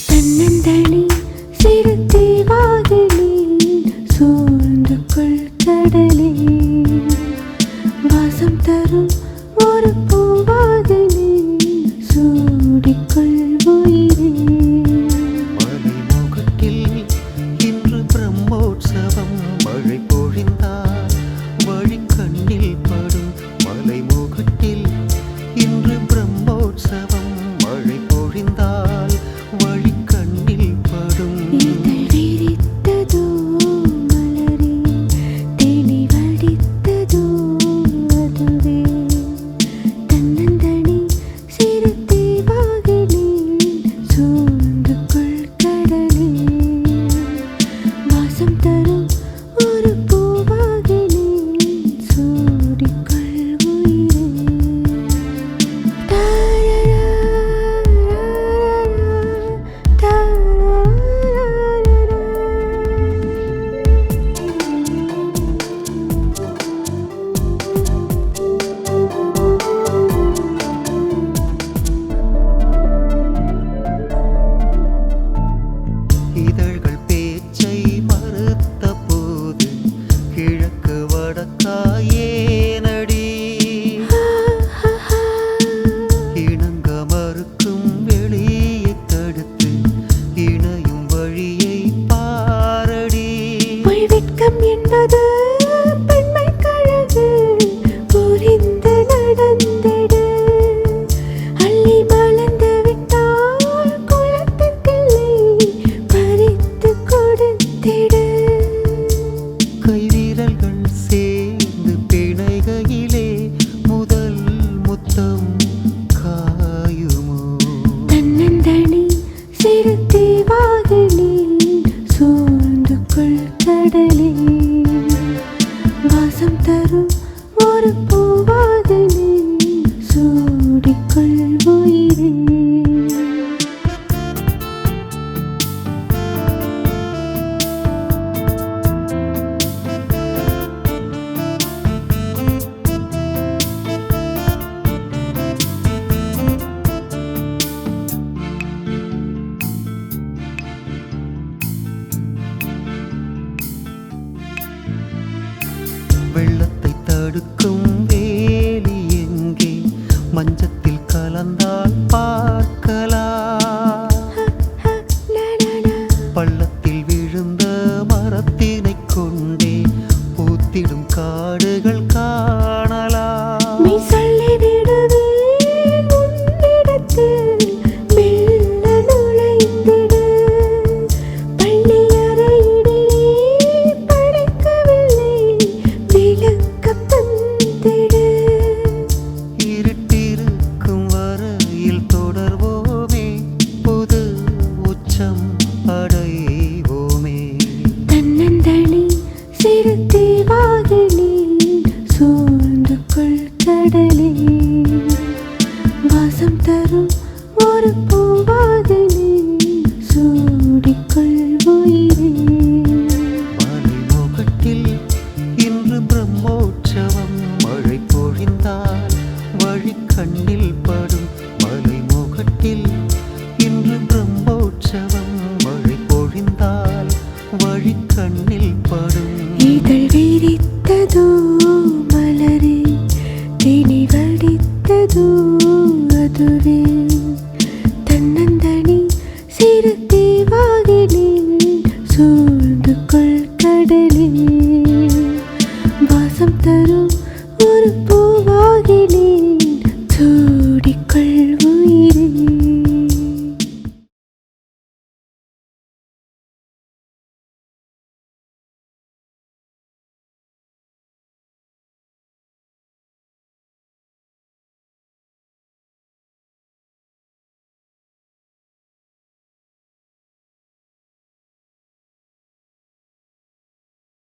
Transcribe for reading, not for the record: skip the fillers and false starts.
தன்னந்தனி சிறு தீவாகினி சூழ்ந்து கொள் கடலே வாசம் தரும் ஒரு பூவாகினி சூடிக்கொள் உயிரே மலைமுகட்டில் இன்று பிரம்மோற்சவம் மழை பொழிந்தால் வழி கண்ணில் படும் மலைமுகட்டில் இன்று பிரம்மோற்சவம் மழை பொழிந்தால் வழி கண்ணில் படும் இதழ் விரித்ததோ மலரே தேனி வடித்ததோ அதுவே தன்னந்தனி சிறு தீவாகினி சூழ்ந்து கொள் கடலே வாசம் தரும் ஒரு பூவாகினி சூடிக்கொள் உயிரே இதழ்கள் பேச்சை மறுத்த போது கிழக்கு வடக்காயேனடி இணங்க மறுக்கும் வெளியை தடுத்து இணையும் வழியை பாரடி பொய்வெட்கம் என்பது பெண்மை கழகு புரிந்து நடந்திடு அள்ளி மலர்ந்து விட்டால் குளத்துக்கிள்ளை பறித்து கொடுத்திடு கைவிரல்கள் சேர்ந்து பிணைகையிலே முதல் முத்தம் காயுமோ தன்னந்தனி சிறு தீவாகினி சூழ்ந்து கொள் கடலே வாசம் தரும் ஒரு பூவாகினி சூடிக்கொள் உயிரே வெள்ளத்தை தடுக்கும் வேலி எங்கே மஞ்சத்தில் கலந்தால் பார்க்கலாம் பள்ளத்தில் விழுந்த மரத்தினை கொண்டே பூத்திடும் காடுகள் காணலாம் நீ சொல்லிவிடுவேன் உன்னிடத்தில் மெல்ல நுழைந்திடு பள்ளி அறையினிலே படிக்கவில்லை விளக்கம் தந்திடு இருட்டிருக்கும் வரையில் தொடர்வோமே புது உச்சம் அடைவோமே தன்னந்தனி சிறு தீவாகினி சூழ்ந்து கொள் கடலே வாசம் தரும் ஒரு பூவாகினி சூடிக்கொள் உயிரே மலைமுகட்டில் இன்று பிரம்மோற்சவம் மழை பொழிந்தால் வழி கண்ணில் படும் மலைமுகட்டில் இன்று பிரம்மோற்சவம் மழை பொழிந்தால் வழி கண்ணில் படும் இதழ் விரித்ததோ மலரே தேனி வடித்ததோ அதுவே தன்னந்தனி சிறு தீவாகினி சூழ்ந்து கொள் கடலே